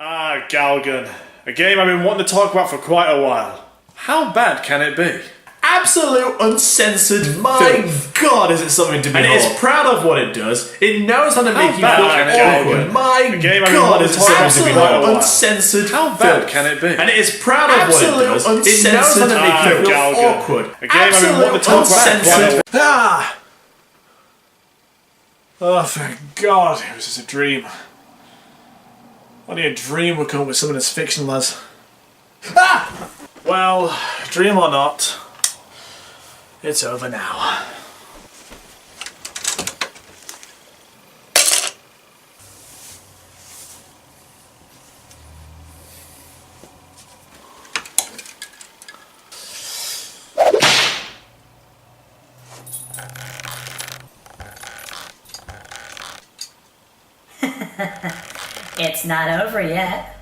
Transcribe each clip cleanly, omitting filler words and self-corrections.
Ah, Galgan. A game I've been wanting to talk about for quite a while. How bad can it be? Absolute uncensored. My God, is it something to behold? And it's proud of what it does. It knows how to make you feel awkward. My God, is it something to behold? Uncensored. How bad can it be? And it is proud of what it does. It knows how to make you feel awkward. A game I've been wanting to talk about for quite a while. Oh, thank God, it was just a dream. Only a dream would come up with something as fictional as... Ah! Well, dream or not, it's over now. It's not over yet.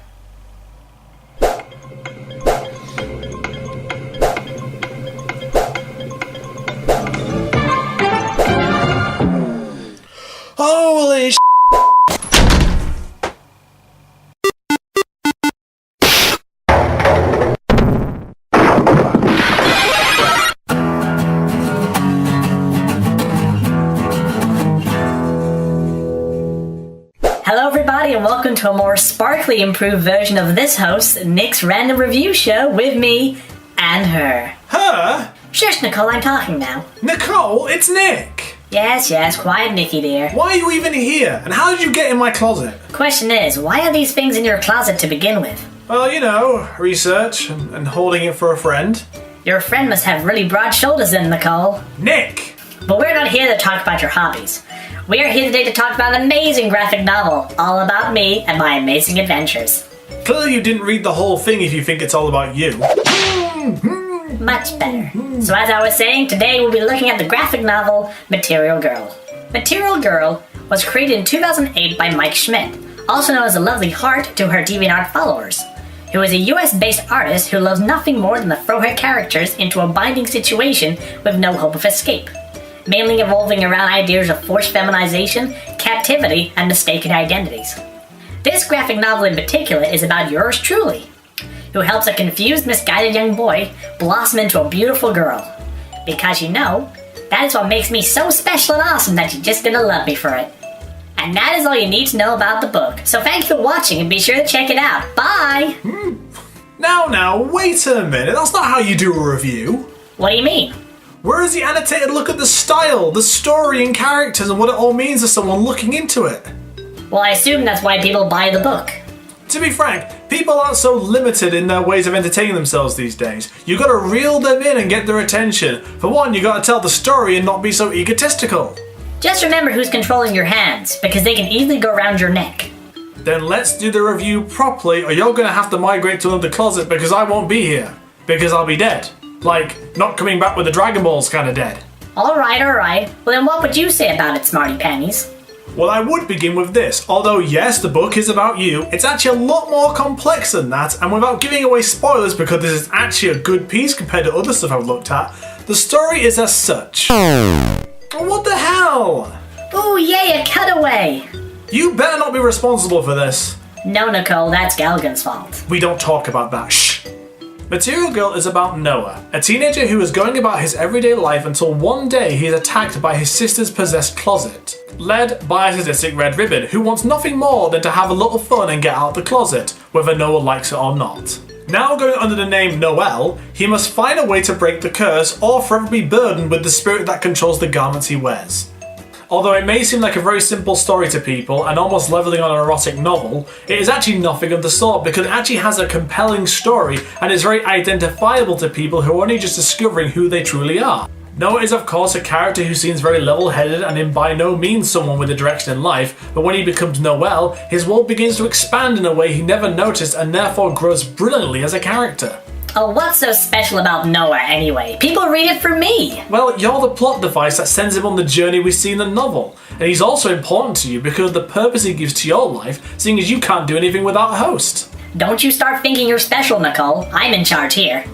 Holy sh**! Hello everybody and welcome to a more sparkly improved version of this host, Nick's random review show with me and her. Her? Shush Nicole, I'm talking now. Nicole, it's Nick. Yes, quiet Nicky dear. Why are you even here? And how did you get in my closet? Question is, why are these things in your closet to begin with? Well, you know, research and holding it for a friend. Your friend must have really broad shoulders then, Nicole. Nick! But we're not here to talk about your hobbies. We are here today to talk about an amazing graphic novel, all about me and my amazing adventures. Clearly you didn't read the whole thing if you think it's all about you. Much better. So as I was saying, today we'll be looking at the graphic novel Material Girl. Material Girl was created in 2008 by Mike Schmit, also known as a lovely heart to her DeviantArt followers, who is a US-based artist who loves nothing more than to throw her characters into a binding situation with no hope of escape, mainly evolving around ideas of forced feminization, captivity, and mistaken identities. This graphic novel in particular is about yours truly, who helps a confused, misguided young boy blossom into a beautiful girl. Because you know, that is what makes me so special and awesome that you're just gonna love me for it. And that is all you need to know about the book. So thank you for watching and be sure to check it out. Bye! Now, wait a minute. That's not how you do a review. What do you mean? Where is the annotated look at the style, the story and characters and what it all means to someone looking into it? Well, I assume that's why people buy the book. To be frank, people aren't so limited in their ways of entertaining themselves these days. You gotta reel them in and get their attention. For one, you gotta tell the story and not be so egotistical. Just remember who's controlling your hands, because they can easily go around your neck. Then let's do the review properly or you're gonna have to migrate to another closet because I won't be here. Because I'll be dead. Like, not coming back with the Dragon Balls kind of dead. Alright. Well then what would you say about it, smarty panties? Well, I would begin with this. Although, yes, the book is about you, it's actually a lot more complex than that, and without giving away spoilers because this is actually a good piece compared to other stuff I've looked at, the story is as such. What the hell? Ooh, yay, a cutaway! You better not be responsible for this. No, Nicole, that's Galgan's fault. We don't talk about that. Shh. Material Girl is about Noah, a teenager who is going about his everyday life until one day he is attacked by his sister's possessed closet, led by a sadistic Red Ribbon who wants nothing more than to have a little fun and get out of the closet, whether Noah likes it or not. Now going under the name Noel, he must find a way to break the curse or forever be burdened with the spirit that controls the garments he wears. Although it may seem like a very simple story to people and almost leveling on an erotic novel, it is actually nothing of the sort because it actually has a compelling story and is very identifiable to people who are only just discovering who they truly are. Noah is of course a character who seems very level-headed and in by no means someone with a direction in life, but when he becomes Noel, his world begins to expand in a way he never noticed and therefore grows brilliantly as a character. Oh, what's so special about Noah anyway? People read it for me! Well, you're the plot device that sends him on the journey we see in the novel. And he's also important to you because of the purpose he gives to your life, seeing as you can't do anything without a host. Don't you start thinking you're special, Nicole. I'm in charge here.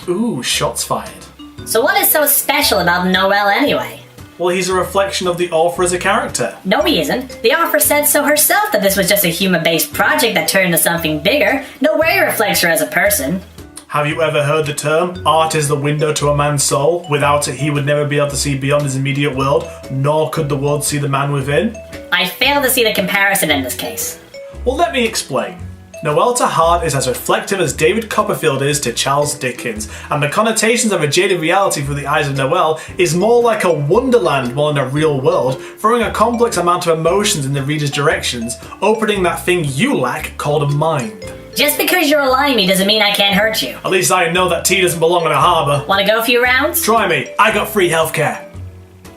Ooh, shots fired. So what is so special about Noel anyway? Well, he's a reflection of the author as a character. No, he isn't. The author said so herself that this was just a human-based project that turned into something bigger. No way it reflects her as a person. Have you ever heard the term, art is the window to a man's soul? Without it, he would never be able to see beyond his immediate world, nor could the world see the man within? I fail to see the comparison in this case. Well, let me explain. Noel to Hart is as reflective as David Copperfield is to Charles Dickens, and the connotations of a jaded reality through the eyes of Noel is more like a wonderland more than a real world, throwing a complex amount of emotions in the reader's directions, opening that thing you lack called a mind. Just because you're a limey doesn't mean I can't hurt you. At least I know that tea doesn't belong in a harbour. Want to go a few rounds? Try me, I got free healthcare.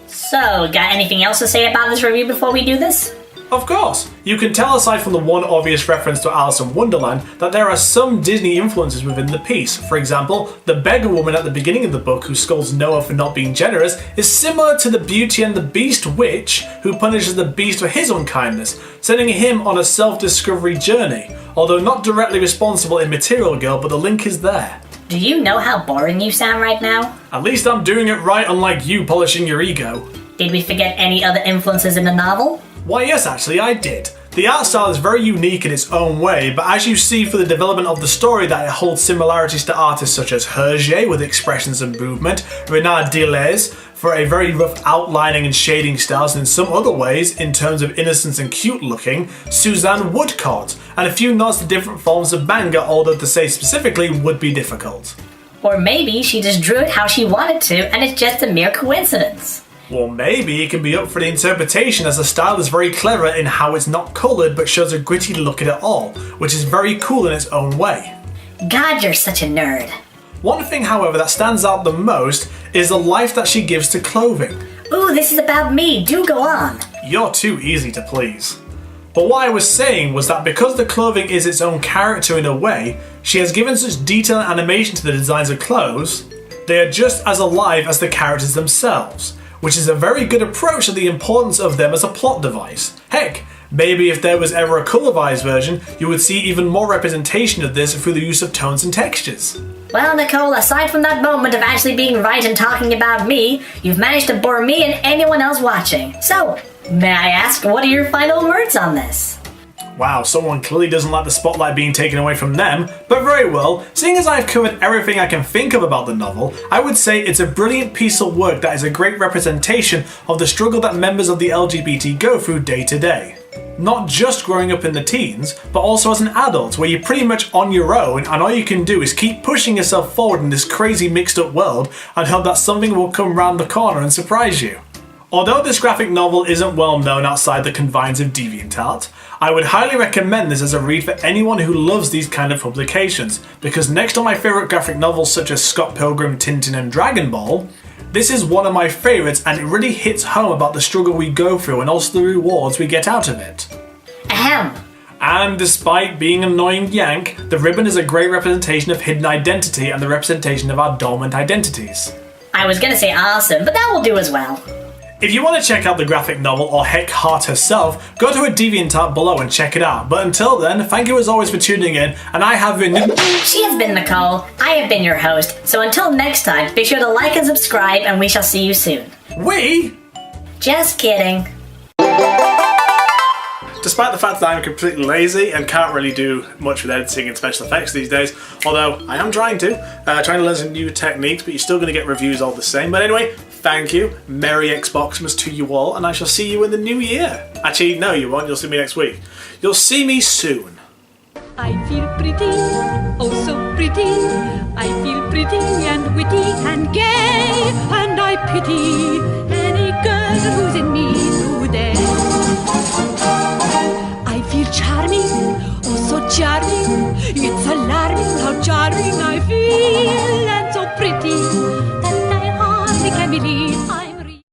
So, got anything else to say about this review before we do this? Of course! You can tell aside from the one obvious reference to Alice in Wonderland that there are some Disney influences within the piece. For example, the beggar woman at the beginning of the book who scolds Noah for not being generous is similar to the Beauty and the Beast witch who punishes the Beast for his unkindness, sending him on a self-discovery journey, although not directly responsible in Material Girl, but the link is there. Do you know how boring you sound right now? At least I'm doing it right, unlike you polishing your ego. Did we forget any other influences in the novel? Why yes, actually I did. The art style is very unique in its own way, but as you see for the development of the story that it holds similarities to artists such as Hergé with expressions and movement, Renard Deleuze for a very rough outlining and shading styles, and in some other ways, in terms of innocence and cute looking, Suzanne Woodcock, and a few nods to different forms of manga, although to say specifically would be difficult. Or maybe she just drew it how she wanted to and it's just a mere coincidence. Well, maybe it can be up for the interpretation, as the style is very clever in how it's not coloured but shows a gritty look at it all, which is very cool in its own way. God, you're such a nerd. One thing, however, that stands out the most is the life that she gives to clothing. Ooh, this is about me. Do go on. You're too easy to please. But what I was saying was that because the clothing is its own character in a way, she has given such detail and animation to the designs of clothes, they are just as alive as the characters themselves, which is a very good approach to the importance of them as a plot device. Heck, maybe if there was ever a colorized version, you would see even more representation of this through the use of tones and textures. Well, Nicole, aside from that moment of actually being right and talking about me, you've managed to bore me and anyone else watching. So, may I ask, what are your final words on this? Wow, someone clearly doesn't like the spotlight being taken away from them, but very well, seeing as I've covered everything I can think of about the novel, I would say it's a brilliant piece of work that is a great representation of the struggle that members of the LGBT go through day to day. Not just growing up in the teens, but also as an adult where you're pretty much on your own and all you can do is keep pushing yourself forward in this crazy mixed up world and hope that something will come round the corner and surprise you. Although this graphic novel isn't well known outside the confines of DeviantArt, I would highly recommend this as a read for anyone who loves these kind of publications, because next to my favourite graphic novels such as Scott Pilgrim, Tintin and Dragon Ball, this is one of my favourites and it really hits home about the struggle we go through and also the rewards we get out of it. Ahem. And despite being an annoying yank, the ribbon is a great representation of hidden identity and the representation of our dormant identities. I was gonna say awesome, but that will do as well. If you want to check out the graphic novel or heck Hart herself, go to a DeviantArt below and check it out. But until then, thank you as always for tuning in, and I have been... She has been Nicole, I have been your host, so until next time, be sure to like and subscribe and we shall see you soon. We? Just kidding. Despite the fact that I'm completely lazy and can't really do much with editing and special effects these days, although I am trying to learn some new techniques, but you're still going to get reviews all the same. But anyway, thank you, Merry Xboxmas to you all, and I shall see you in the new year. Actually, no you won't, you'll see me next week. You'll see me soon. I feel pretty, oh so pretty. I feel pretty and witty and gay, and I pity any girl who's in me today. I feel charming, oh so charming. It's alarming how charming I feel.